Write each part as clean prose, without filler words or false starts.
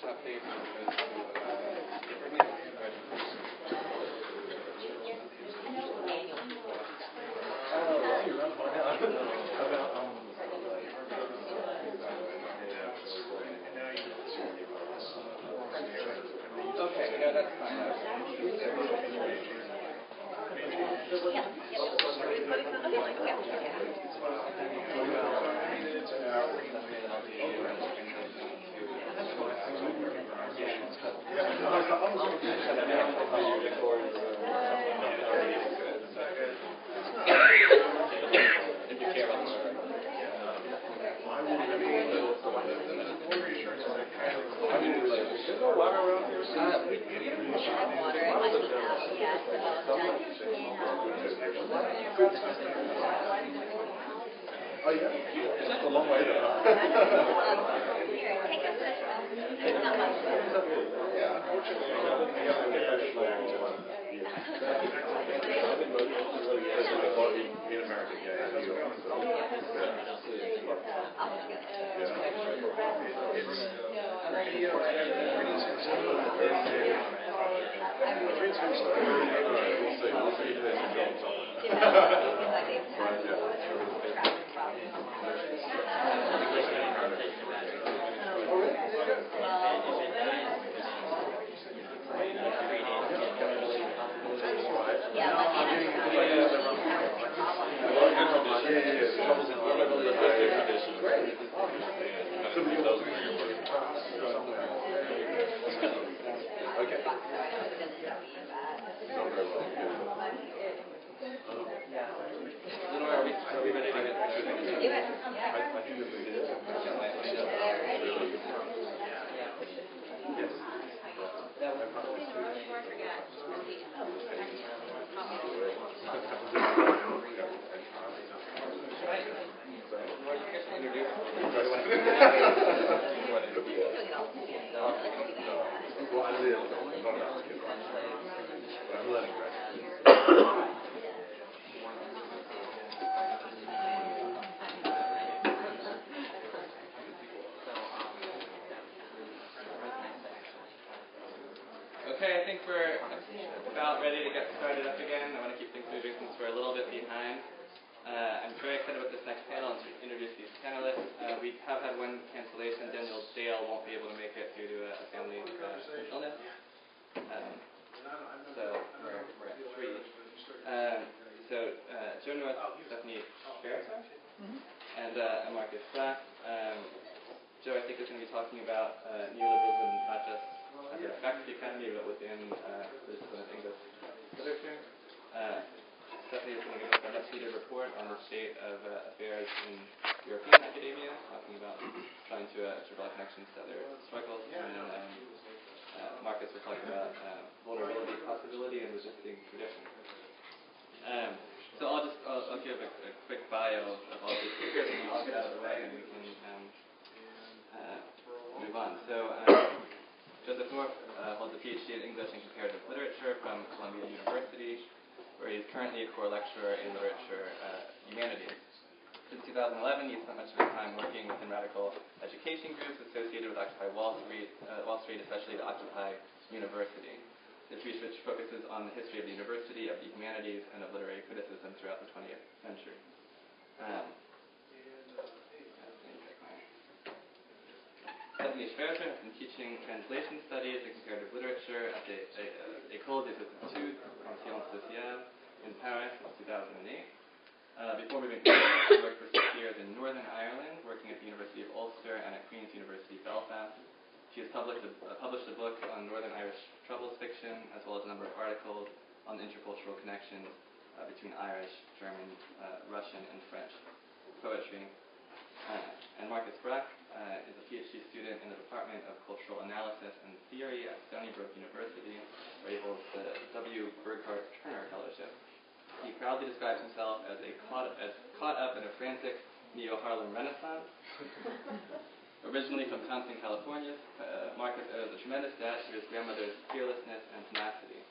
Okay, yeah, that's fine. Oh yeah? It's just a long way though. Yeah, unfortunately, I haven't get that flow in America, yeah, in New York. Okay, I think we're about ready to get started up again. I want to keep things moving since we're a little bit behind. I'm very excited about this next panel and to introduce these panelists. We have had one cancellation. Daniel Dale won't be able to make it due to a family illness. So we're at three. Joe North, Stephanie Scherzer, and Marcus Brack. Joe, I think, is going to be talking about neoliberalism, not just as an effect of the economy, but within the discipline of English literature. Stephanie is going to give us a much-needed report on the state of affairs in European academia, talking about trying to draw connections to other struggles. And then Marcus will talk about vulnerability, possibility, and resisting tradition. So I'll give a quick bio of all these speakers, and I'll get out of the way, and we can move on. So Joseph North holds a PhD in English and Comparative Literature from Columbia University, where he is currently a core lecturer in literature humanities. Since 2011, he spent much of his time working within radical education groups associated with Occupy Wall Street, especially the Occupy University. His research focuses on the history of the university, of the humanities, and of literary criticism throughout the 20th century. Stephanie Scherzer has been teaching translation studies and comparative literature at the École des Études en Sciences Sociales in Paris since 2008. Before moving to France, she worked for 6 years in Northern Ireland, working at the University of Ulster and at Queen's University Belfast. She has published a book on Northern Irish Troubles fiction, as well as a number of articles on intercultural connections between Irish, German, Russian, and French poetry. And Marcus Brack is a PhD student in the Department of Cultural Analysis and Theory at Stony Brook University, where he holds the W. Burghardt Turner Fellowship. He proudly describes himself as caught up in a frantic neo-Harlem Renaissance. Originally from Compton, California, Marcus owes a tremendous debt to his grandmother's fearlessness and tenacity.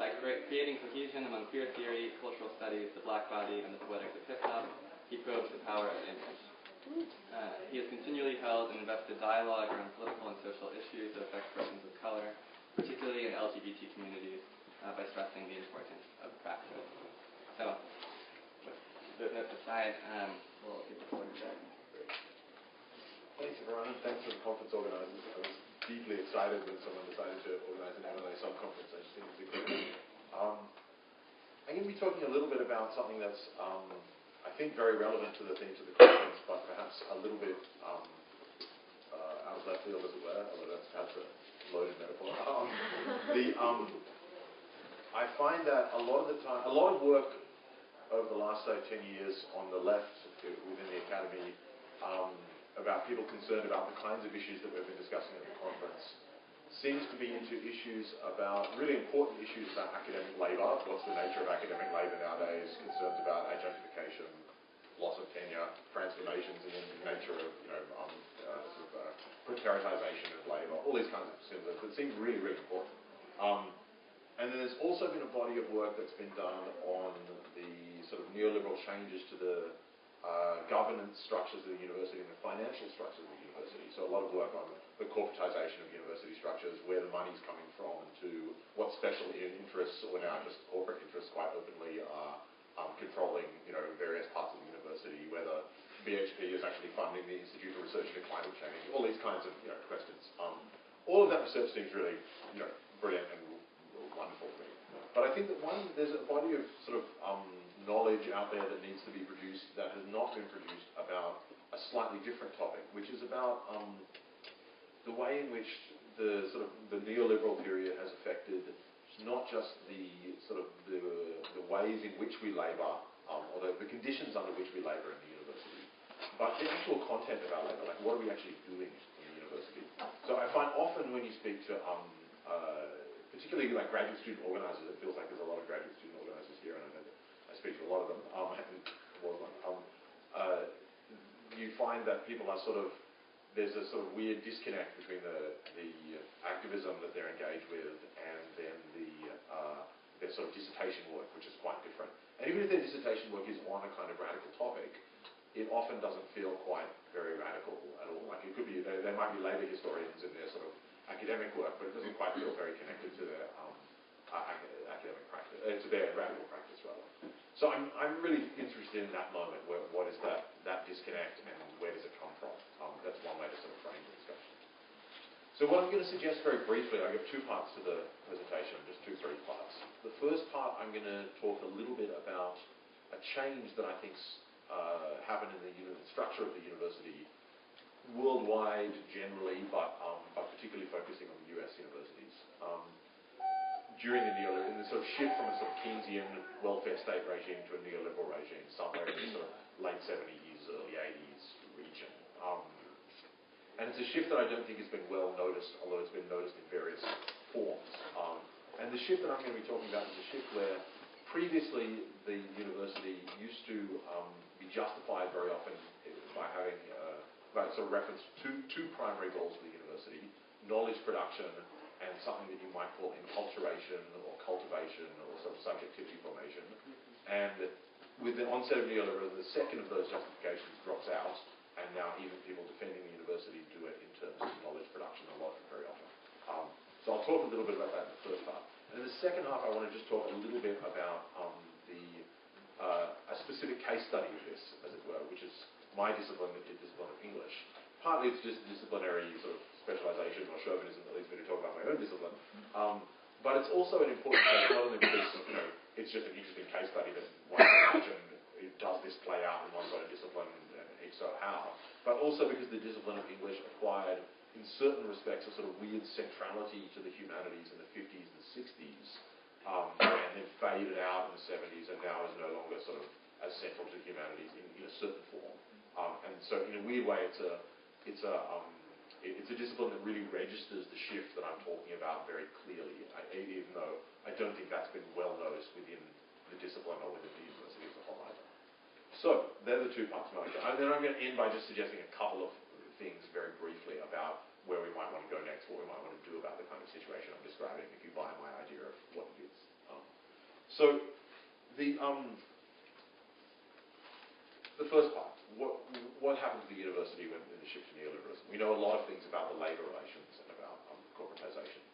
By creating cohesion among queer theory, cultural studies, the black body, and the poetics of hip-hop, he probes the power of image. He has continually held an invested dialogue around political and social issues that affect persons of color, particularly in LGBT communities, by stressing the importance of practice. So, with those notes aside, we'll give the floor to Jack. Thanks, everyone, and thanks to the conference organizers. I was deeply excited when someone decided to organize an M&A sub-conference. I just think it's a good idea. I'm going to be talking a little bit about something that's, I think, very relevant to the themes of the conference, but perhaps a little bit out of left field, as it were, although that's perhaps a loaded metaphor. I find that a lot of work over the last, say, 10 years on the left within the academy about people concerned about the kinds of issues that we've been discussing at the conference seems to be into issues about, really important issues about academic labour. What's the nature of academic labour nowadays? Concerns about adjunctification, loss of tenure, transformations in the nature of, precaritization of labour, all these kinds of concerns that seem really, really important. And then there's also been a body of work that's been done on the sort of neoliberal changes to the governance structures of the university and the financial structures of the university. So a lot of work on the corporatization of university structures, where the money's coming from, and to what special interests, or now just corporate interests quite openly, are controlling, various parts of the university, whether BHP is actually funding the Institute for Research into Climate Change, all these kinds of questions. All of that research seems really, brilliant and wonderful to me. But I think that there's a body of sort of knowledge out there that needs to be produced that has not been produced about a slightly different topic, which is about the way in which the neoliberal period has affected not just the ways in which we labour, or the conditions under which we labour in the university, but the actual content of our labour, like what are we actually doing in the university. So I find often when you speak to particularly like graduate student organisers, it feels like there's a lot of graduate student organisers here, and I know that I speak to a lot of them, you find that people are there's a sort of weird disconnect between the activism that they're engaged with and then their sort of dissertation work, which is quite different. And even if their dissertation work is on a kind of radical topic, it often doesn't feel quite very radical at all. Like it could be, they might be labour historians in their sort of academic work, but it doesn't quite feel very connected to their academic practice, to their radical practice rather. So I'm really interested in that moment, where what is that disconnect and where does it come from? That's one way to sort of frame the discussion. So what I'm going to suggest very briefly, I have two parts to the presentation, just two brief parts. The first part, I'm going to talk a little bit about a change that I think's happened in the structure of the university worldwide generally, but particularly focusing on the US universities. During in the sort of shift from a sort of Keynesian welfare state regime to a neoliberal regime, somewhere in the sort of late 70s, early 80s region. And it's a shift that I don't think has been well noticed, although it's been noticed in various forms. And the shift that I'm going to be talking about is a shift where previously the university used to be justified very often by having sort of reference to two primary goals of the university: knowledge production and something that you might call enculturation or cultivation or sort of subjectivity formation. And with the onset of neoliberalism, the second of those justifications drops out, and now even people defending the university do it in terms of knowledge production a lot, very often. So I'll talk a little bit about that in the first part. And in the second half, I want to just talk a little bit about a specific case study of this, as it were, which is my discipline, the discipline of English. Partly it's just disciplinary sort of specialisation or chauvinism that leads me to talk about my own discipline. But it's also an important case, not only because it's just an interesting case study that one can imagine does this play out in one sort of discipline, and if so, how? But also because the discipline of English acquired, in certain respects, a sort of weird centrality to the humanities in the 50s and 60s, and then faded out in the 70s, and now is no longer sort of as central to humanities in a certain form. And so, in a weird way, it's a discipline that really registers the shift that I'm talking about very clearly, even though I don't think that's been well noticed within the discipline or within the university as a whole either. So, they're the two parts of my lecture. And then I'm going to end by just suggesting a couple of things very briefly about where we might want to go next, what we might want to do about the kind of situation I'm describing, if you buy my idea of what it is. So, the first part, what what happened to the university when in the shift to neoliberalism? We know a lot of things about the labour relations and about corporatisation.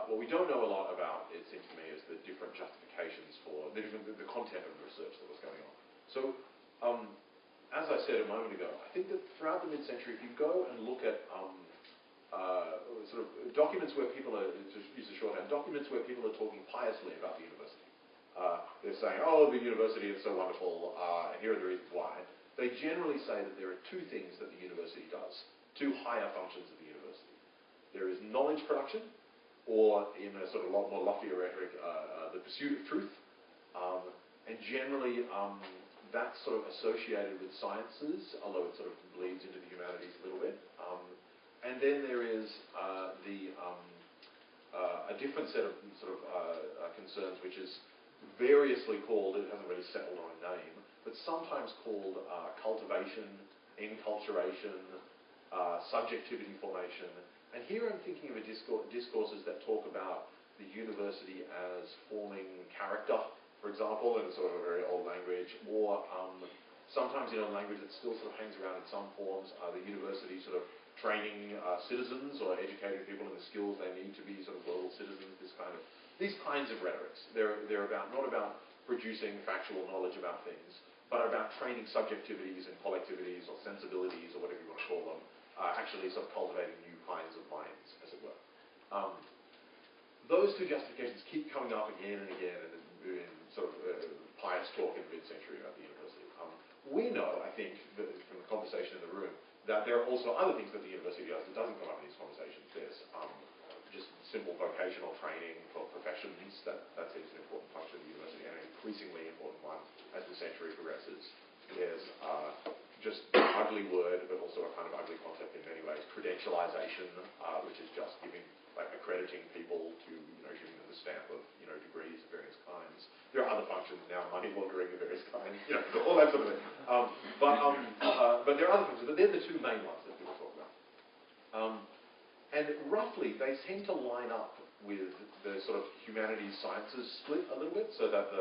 What we don't know a lot about, it seems to me, is the different justifications for the content of the research that was going on. So, as I said a moment ago, I think that throughout the mid-century, if you go and look at sort of documents where people are, to use a shorthand, documents where people are talking piously about the university. They're saying, oh, the university is so wonderful, and here are the reasons why. They generally say that there are two things that the university does, two higher functions of the university. There is knowledge production, or in a sort of lot more loftier rhetoric, the pursuit of truth. And generally, that's sort of associated with sciences, although it sort of bleeds into the humanities a little bit. And then there is a different set of sort of concerns, which is variously called, it hasn't really settled on a name, but sometimes called cultivation, enculturation, subjectivity formation. And here I'm thinking of discourses that talk about the university as forming character, for example, in a sort of a very old language, or sometimes in a language that still sort of hangs around in some forms, the university sort of training citizens or educating people in the skills they need to be sort of global citizens, these kinds of rhetorics. They're about, not about producing factual knowledge about things, but about training subjectivities and collectivities or sensibilities or whatever you want to call them, actually sort of cultivating new kinds of minds, as it were. Those two justifications keep coming up again and again in sort of pious talk in the mid-century about the university. We know, I think, from the conversation in the room, that there are also other things that the university does that doesn't come up in these conversations. There's just simple vocational training for professions. That seems an important function of the university, and an increasingly important one as the century progresses. There's just an ugly word, but also a kind of ugly concept in many ways, credentialization, which is just giving, like, accrediting people to, giving them the stamp of, degrees of various kinds. There are other functions now, money laundering of various kinds, all that sort of thing. But there are other functions, but they're the two main ones that people talk about. And roughly, they tend to line up with the sort of humanities sciences split a little bit, so that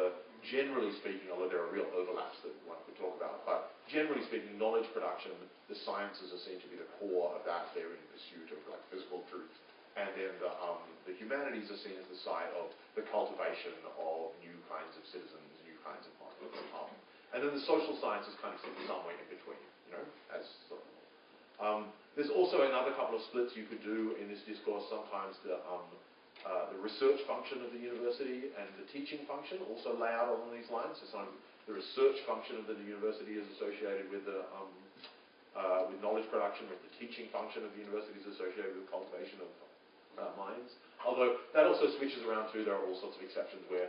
generally speaking, although there are real overlaps that one could talk about, but generally speaking, knowledge production, the sciences are seen to be the core of that. They're in pursuit of, like, physical truth. And then the humanities are seen as the side of the cultivation of new kinds of citizens, new kinds of minds. And then the social sciences kind of sit somewhere in between, as sort of. There's also another couple of splits you could do in this discourse. Sometimes the research function of the university and the teaching function also lay out along these lines. So sometimes the research function of the university is associated with the with knowledge production, with the teaching function of the university is associated with cultivation of minds. Although that also switches around too. There are all sorts of exceptions where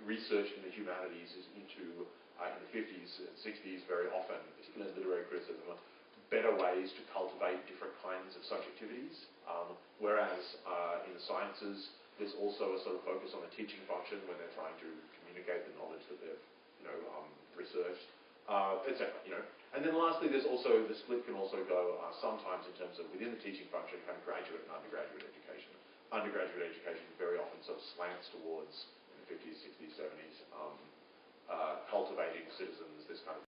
research in the humanities is into, in the 50s and 60s very often, particularly in literary criticism, better ways to cultivate different kinds of subjectivities. Whereas in the sciences, there's also a sort of focus on the teaching function when they're trying to communicate the knowledge that they've researched, etc. And then lastly, there's also, the split can also go sometimes in terms of within the teaching function, kind of graduate and undergraduate education. Undergraduate education very often sort of slants towards, in the 50s, 60s, 70s, cultivating citizens, this kind of